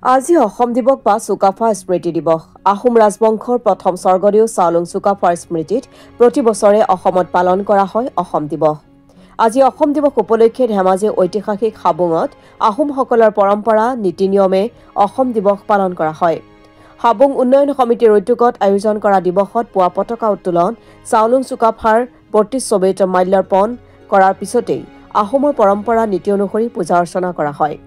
আজি অসম দিৱস বা চুকাফা স্মৃতি দিৱস আহোম ৰাজবংশৰ প্ৰথম স্বৰ্গদেউ চাওলুং চুকাফাৰ স্মৃতিত প্ৰতি বছৰে অসমত পালন কৰা হয় অসম দিৱস। আজি অসম দিৱস উপলক্ষে ধেমাজি ঐতিহাসিক হাবুঙত আহোমসকলৰ পৰম্পৰা নীতি নিয়মে অসম দিৱস পালন কৰা হয়। হাবুং উন্নয়ন সমিতিৰ উদ্যোগত আয়োজন কৰা দিৱসত পুৱা পতাকা উত্তোলন চাওলুং চুকাফাৰ প্ৰতিচ্ছবিত মাল্যাৰ্পণ কৰাৰ পিছতেই আহোমৰ পৰম্পৰা নীতি অনুসৰি পূজা অৰ্চনা কৰা হয়।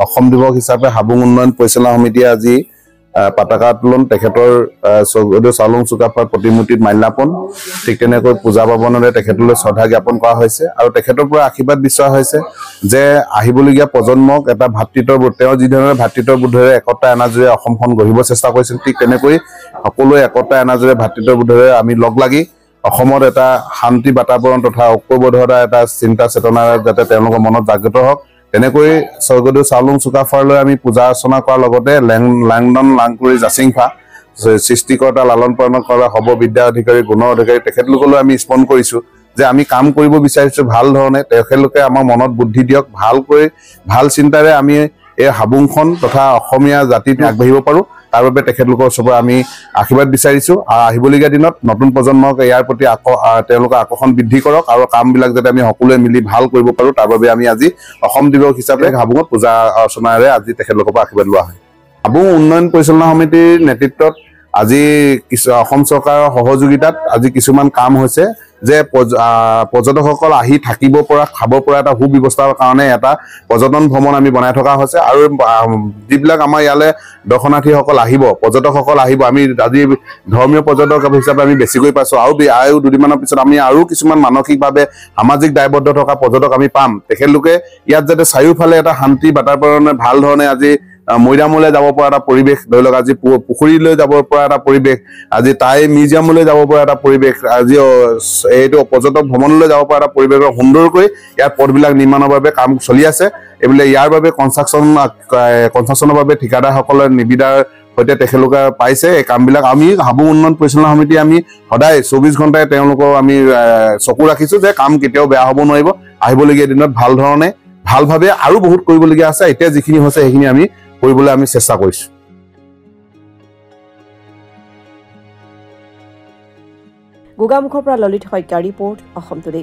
অসম দিৱস হিচাপে হাবুং উন্নয়ন পৰিচালনা সমিতিয়ে আজি পতাকা উত্তোলন তেখেতৰ স্বৰ্গদেউ চাওলুং চুকাফাৰ প্ৰতিমূৰ্তিত মাল্যাৰ্পণ ঠিক তেনেকৈ পূজা পাৰ্বণৰে তেখেতলৈ শ্ৰদ্ধা জ্ঞাপন কৰা হৈছে আৰু তেখেতৰ পৰা আশীৰ্বাদ বিচৰা হৈছে যে আহিবলগীয়া প্ৰজন্মক এটা ভাতৃত্ববোধ তেওঁ যিধৰণে ভাতৃত্ববোধেৰে একতা এনাজৰীৰে অসমখন গঢ়িব চেষ্টা কৰিছিল ঠিক তেনেকৈ সকলোৱে একতা এনাজৰীৰে ভাতৃত্ববোধেৰে আমি লগ লাগি অসমত এটা শান্তি বাতাবৰণ তথা ঐক্যবদ্ধতা এটা চিন্তা চেতনা যাতে তেওঁলোকৰ মনত জাগ্ৰত হওক তেনেকৈ স্বৰ্গদেউ চাওলুং চুকাফাৰলৈ আমি পূজা অৰ্চনা কৰাৰ লগতে লাংডন লাংকুৰি জাচিংফা সৃষ্টিকৰ্তা লালন পালন কৰা হ'ব বিদ্যা অধিকাৰী গুণৰ অধিকাৰী তেখেতলোকলৈ আমি স্মৰণ কৰিছোঁ যে আমি কাম কৰিব বিচাৰিছোঁ ভাল ধৰণে তেখেতলোকে আমাৰ মনত বুদ্ধি দিয়ক ভালকৈ ভাল চিন্তাৰে আমি এই হাবুংখন তথা অসমীয়া জাতিটো আগবাঢ়িব পাৰোঁ তাৰ বাবে তেখেতলোকৰ ওচৰৰ পৰা আমি আশীৰ্বাদ বিচাৰিছোঁ আৰু আহিবলগীয়া দিনত নতুন প্ৰজন্মক ইয়াৰ প্ৰতি তেওঁলোকৰ আকৰ্ষণ বৃদ্ধি কৰক আৰু কামবিলাক যাতে আমি সকলোৱে মিলি ভাল কৰিব পাৰোঁ তাৰ বাবে আমি আজি অসম দিৱস হিচাপে হাবুঙত পূজা অৰ্চনাৰে আজি তেখেতলোকৰ পৰা আশীৰ্বাদ লোৱা হয়। হাবুং উন্নয়ন পৰিচালনা সমিতিৰ নেতৃত্বত আজি অসম চৰকাৰৰ সহযোগিতাত আজি কিছুমান কাম হৈছে যে পৰ্যটকসকল আহি থাকিব পৰা খাব পৰা এটা সুব্যৱস্থাৰ কাৰণে এটা পৰ্যটন ভ্ৰমণ আমি বনাই থকা হৈছে আৰু যিবিলাক আমাৰ ইয়ালৈ দৰ্শনাৰ্থীসকল আহিব পৰ্যটকসকল আহিব আমি আজি ধৰ্মীয় পৰ্যটক হিচাপে আমি বেছিকৈ পাইছোঁ আৰু দুদিনমানৰ পিছত আমি আৰু কিছুমান মানসিকভাৱে সামাজিক দায়বদ্ধ থকা পৰ্যটক আমি পাম তেখেতলোকে ইয়াত যাতে চাৰিওফালে এটা শান্তি বাতাবৰণে ভাল ধৰণে আজি মৈদামলৈ যাব পৰা এটা পৰিৱেশ ধৰি লওক আজি পুখুৰীলৈ যাব পৰা এটা পৰিৱেশ আজি টাই মিউজিয়ামলৈ যাব পৰা এটা পৰিৱেশ আজি এইটো পৰ্যটক ভ্ৰমণলৈ যাব পৰা এটা পৰিৱেশৰ সুন্দৰকৈ ইয়াৰ পথবিলাক নিৰ্মাণৰ বাবে কাম চলি আছে এইবিলাক ইয়াৰ বাবে কনষ্ট্ৰাকশ্যনৰ বাবে ঠিকাদাৰসকলে নিবিদাৰ সৈতে তেখেতলোকে পাইছে এই কামবিলাক আমি হাবুং উন্নয়ন পৰিচালনা সমিতি আমি সদায় 24 ঘণ্টাই তেওঁলোকক আমি চকু ৰাখিছোঁ যে কাম কেতিয়াও বেয়া হ'ব নোৱাৰিব আহিবলগীয়া দিনত ভাল ধৰণে ভালভাৱে আৰু বহুত কৰিবলগীয়া আছে এতিয়া যিখিনি হৈছে সেইখিনি আমি কৰিবলৈ আমি চেষ্টা কৰিছোঁ। গোগামুখৰ পৰা ললিত শইকীয়াৰ ৰিপৰ্ট অসম টুডে।